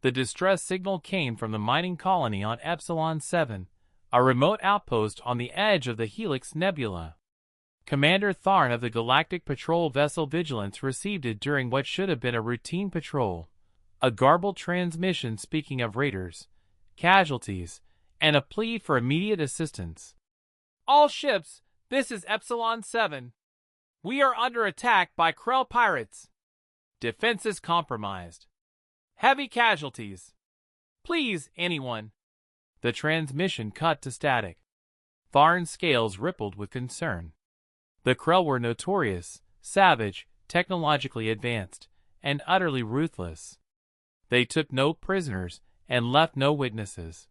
The distress signal came from the mining colony on Epsilon 7, a remote outpost on the edge of the Helix Nebula. Commander Tharn of the Galactic Patrol Vessel Vigilance received it during what should have been a routine patrol, a garbled transmission speaking of raiders, casualties, and a plea for immediate assistance. All ships, this is Epsilon 7. We are under attack by Krell pirates. Defenses compromised. Heavy casualties. Please, anyone. The transmission cut to static. Tharn's scales rippled with concern. The Krell were notorious, savage, technologically advanced, and utterly ruthless. They took no prisoners and left no witnesses.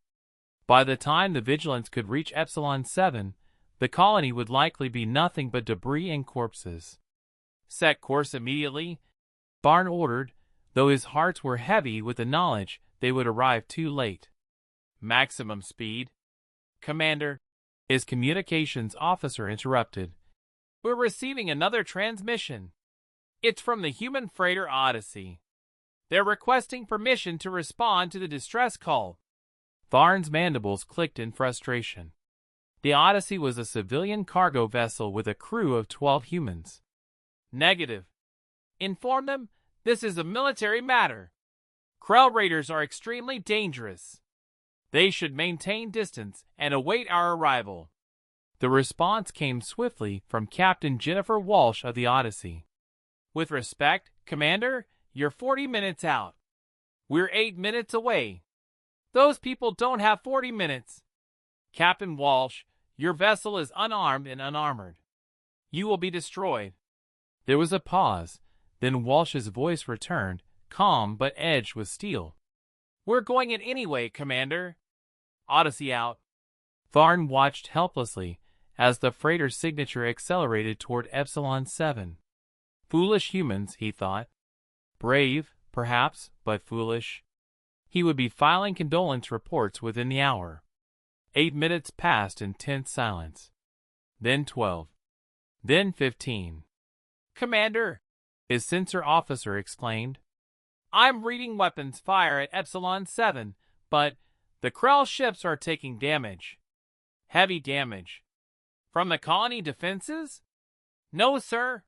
By the time the Vigilance could reach Epsilon 7, the colony would likely be nothing but debris and corpses. Set course immediately, Tharn ordered, though his hearts were heavy with the knowledge they would arrive too late. Maximum speed. Commander, his communications officer interrupted. We're receiving another transmission. It's from the human freighter Odyssey. They're requesting permission to respond to the distress call. Tharn's mandibles clicked in frustration. The Odyssey was a civilian cargo vessel with a crew of 12 humans. Negative. Inform them this is a military matter. Krell raiders are extremely dangerous. They should maintain distance and await our arrival. The response came swiftly from Captain Jennifer Walsh of the Odyssey. With respect, Commander, you're 40 minutes out. We're 8 minutes away. Those people don't have 40 minutes. Captain Walsh, your vessel is unarmed and unarmored. You will be destroyed. There was a pause, then Walsh's voice returned, calm but edged with steel. We're going in anyway, Commander. Odyssey out. Tharn watched helplessly as the freighter's signature accelerated toward Epsilon 7. Foolish humans, he thought. Brave, perhaps, but foolish. He would be filing condolence reports within the hour. 8 minutes passed in tense silence. Then 12. Then 15. Commander, his sensor officer exclaimed. I'm reading weapons fire at Epsilon 7, but the Krell ships are taking damage. Heavy damage. From the colony defenses? No, sir.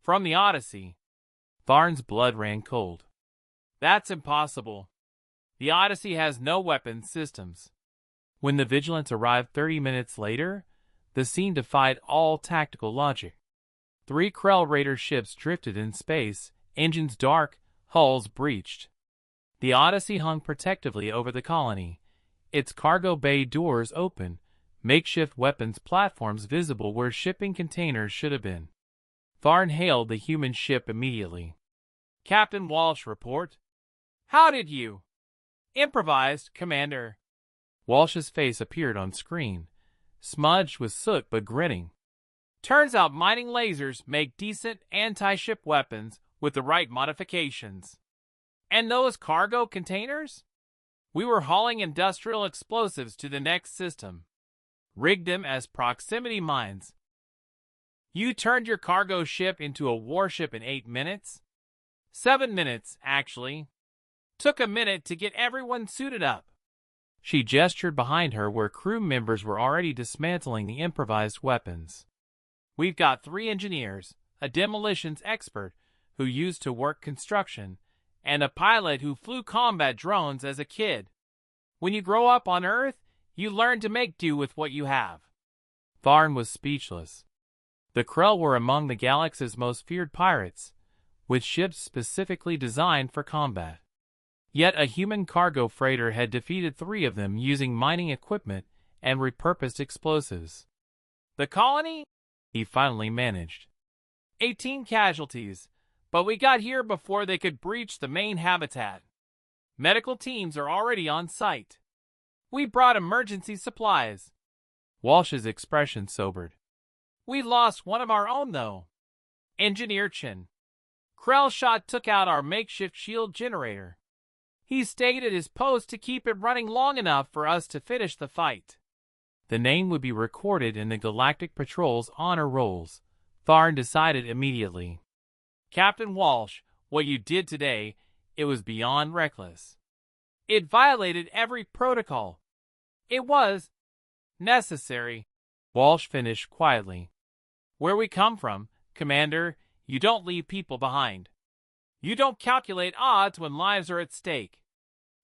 From the Odyssey. Tharn's blood ran cold. That's impossible. The Odyssey has no weapons systems. When the Vigilance arrived 30 minutes later, the scene defied all tactical logic. 3 Krell Raider ships drifted in space, engines dark, hulls breached. The Odyssey hung protectively over the colony, its cargo bay doors open, makeshift weapons platforms visible where shipping containers should have been. Tharn hailed the human ship immediately. Captain Walsh, report. How did you? Improvised, Commander. Walsh's face appeared on screen, smudged with soot but grinning. Turns out mining lasers make decent anti-ship weapons with the right modifications. And those cargo containers? We were hauling industrial explosives to the next system. Rigged them as proximity mines. You turned your cargo ship into a warship in 8 minutes? 7 minutes, actually. Took a minute to get everyone suited up. She gestured behind her where crew members were already dismantling the improvised weapons. We've got 3 engineers, a demolitions expert who used to work construction, and a pilot who flew combat drones as a kid. When you grow up on Earth, you learn to make do with what you have. Tharn was speechless. The Krell were among the galaxy's most feared pirates, with ships specifically designed for combat. Yet a human cargo freighter had defeated 3 of them using mining equipment and repurposed explosives. The colony? He finally managed. 18 casualties, but we got here before they could breach the main habitat. Medical teams are already on site. We brought emergency supplies. Walsh's expression sobered. We lost one of our own, though. Engineer Chin. Krell shot took out our makeshift shield generator. He stayed at his post to keep it running long enough for us to finish the fight. The name would be recorded in the Galactic Patrol's honor rolls, Tharn decided immediately. Captain Walsh, what you did today, it was beyond reckless. It violated every protocol. It was necessary. Walsh finished quietly. Where we come from, Commander, you don't leave people behind. You don't calculate odds when lives are at stake.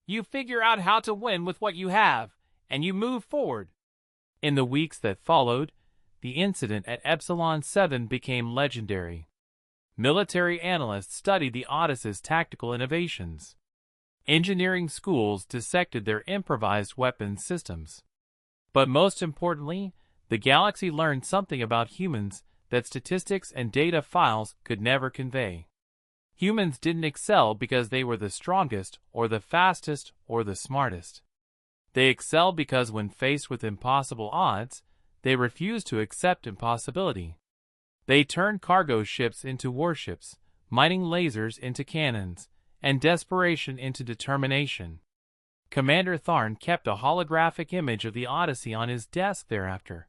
You figure out how to win with what you have, and you move forward. In the weeks that followed, the incident at Epsilon 7 became legendary. Military analysts studied the Odyssey's tactical innovations. Engineering schools dissected their improvised weapons systems. But most importantly, the galaxy learned something about humans that statistics and data files could never convey. Humans didn't excel because they were the strongest or the fastest or the smartest. They excelled because when faced with impossible odds, they refused to accept impossibility. They turned cargo ships into warships, mining lasers into cannons, and desperation into determination. Commander Tharn kept a holographic image of the Odyssey on his desk thereafter,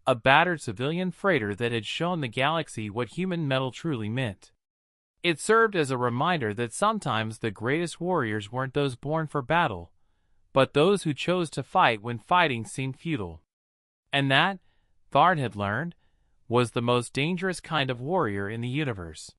a battered civilian freighter that had shown the galaxy what human metal truly meant. It served as a reminder that sometimes the greatest warriors weren't those born for battle, but those who chose to fight when fighting seemed futile. And that, Tharn had learned, was the most dangerous kind of warrior in the universe.